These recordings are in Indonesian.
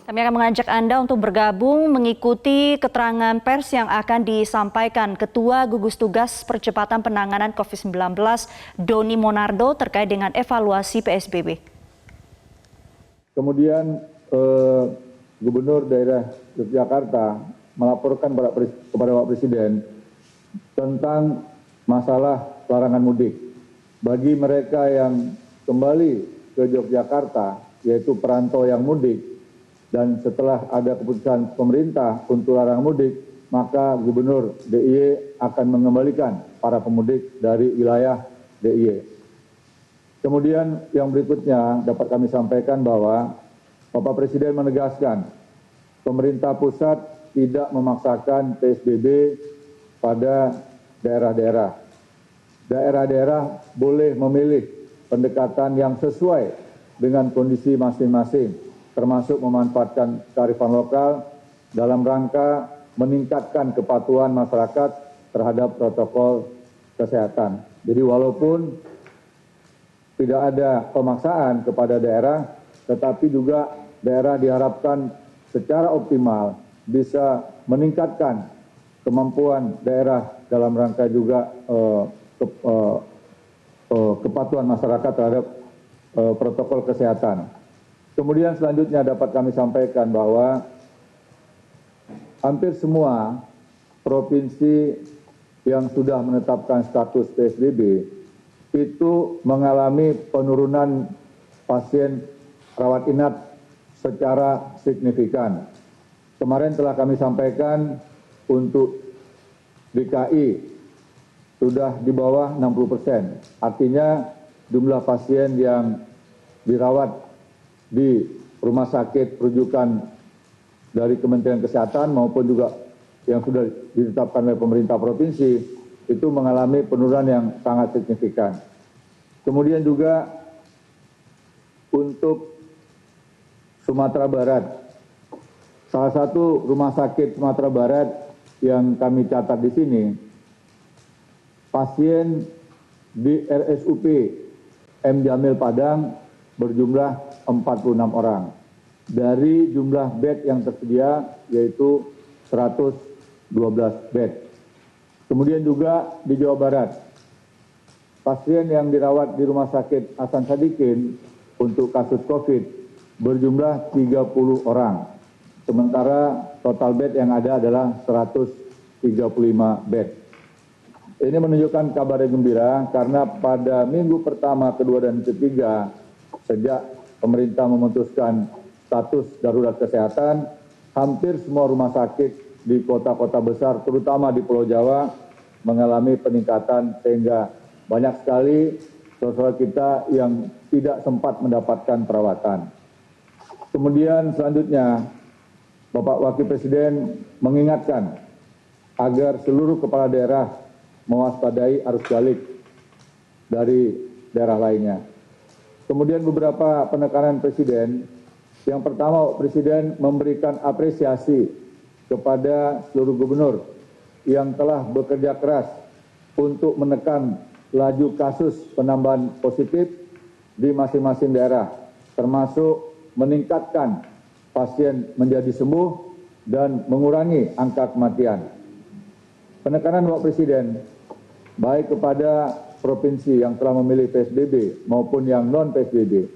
Kami akan mengajak Anda untuk bergabung mengikuti keterangan pers yang akan disampaikan Ketua Gugus Tugas Percepatan Penanganan COVID-19 Doni Monardo terkait dengan evaluasi PSBB. Kemudian Gubernur Daerah Yogyakarta melaporkan kepada Bapak Presiden tentang masalah larangan mudik. Bagi mereka yang kembali ke Yogyakarta, yaitu perantau yang mudik, dan setelah ada keputusan pemerintah untuk larangan mudik, maka Gubernur DIY akan mengembalikan para pemudik dari wilayah DIY. Kemudian yang berikutnya dapat kami sampaikan bahwa Bapak Presiden menegaskan pemerintah pusat tidak memaksakan PSBB pada daerah-daerah. Daerah-daerah boleh memilih pendekatan yang sesuai dengan kondisi masing-masing, termasuk memanfaatkan kearifan lokal dalam rangka meningkatkan kepatuhan masyarakat terhadap protokol kesehatan. Jadi walaupun tidak ada pemaksaan kepada daerah, tetapi juga daerah diharapkan secara optimal bisa meningkatkan kemampuan daerah dalam rangka juga kepatuhan masyarakat terhadap protokol kesehatan. Kemudian selanjutnya dapat kami sampaikan bahwa hampir semua provinsi yang sudah menetapkan status PSBB itu mengalami penurunan pasien rawat inap secara signifikan. Kemarin telah kami sampaikan untuk DKI sudah di bawah 60%. Artinya jumlah pasien yang dirawat di rumah sakit rujukan dari Kementerian Kesehatan maupun juga yang sudah ditetapkan oleh pemerintah provinsi itu mengalami penurunan yang sangat signifikan. Kemudian juga untuk Sumatera Barat, salah satu rumah sakit Sumatera Barat yang kami catat di sini, pasien di RSUP M. Jamil Padang berjumlah 46 orang. Dari jumlah bed yang tersedia yaitu 112 bed. Kemudian juga di Jawa Barat, pasien yang dirawat di Rumah Sakit Hasan Sadikin untuk kasus COVID berjumlah 30 orang. Sementara total bed yang ada adalah 135 bed. Ini menunjukkan kabar yang gembira karena pada minggu pertama, kedua, dan ketiga sejak pemerintah memutuskan status darurat kesehatan, hampir semua rumah sakit di kota-kota besar, terutama di Pulau Jawa, mengalami peningkatan sehingga banyak sekali saudara kita yang tidak sempat mendapatkan perawatan. Kemudian selanjutnya, Bapak Wakil Presiden mengingatkan agar seluruh kepala daerah mewaspadai arus balik dari daerah lainnya. Kemudian beberapa penekanan Presiden. Yang pertama, Presiden memberikan apresiasi kepada seluruh gubernur yang telah bekerja keras untuk menekan laju kasus penambahan positif di masing-masing daerah, termasuk meningkatkan pasien menjadi sembuh dan mengurangi angka kematian. Penekanan Bapak Presiden baik kepada provinsi yang telah memilih PSBB maupun yang non-PSBB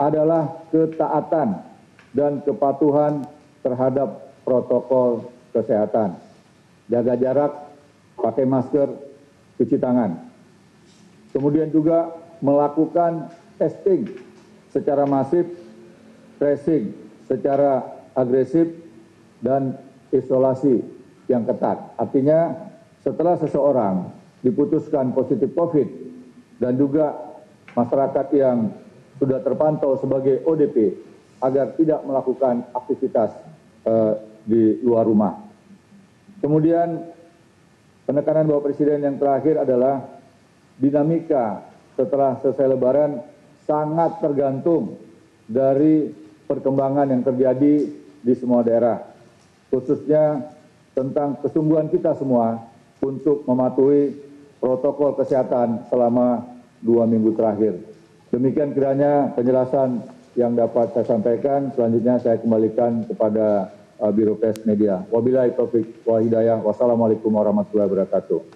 adalah ketaatan dan kepatuhan terhadap protokol kesehatan. Jaga jarak, pakai masker, cuci tangan. Kemudian juga melakukan testing secara masif, tracing secara agresif, dan isolasi yang ketat. Artinya setelah seseorang diputuskan positif COVID dan juga masyarakat yang sudah terpantau sebagai ODP agar tidak melakukan aktivitas di luar rumah. Kemudian penekanan Bapak Presiden yang terakhir adalah dinamika setelah selesai Lebaran sangat tergantung dari perkembangan yang terjadi di semua daerah, khususnya tentang kesungguhan kita semua untuk mematuhi protokol kesehatan selama 2 minggu terakhir. Demikian kiranya penjelasan yang dapat saya sampaikan. Selanjutnya saya kembalikan kepada Biro Pers Media. Wabillahi taufiq wa hidayah. Wassalamualaikum warahmatullahi wabarakatuh.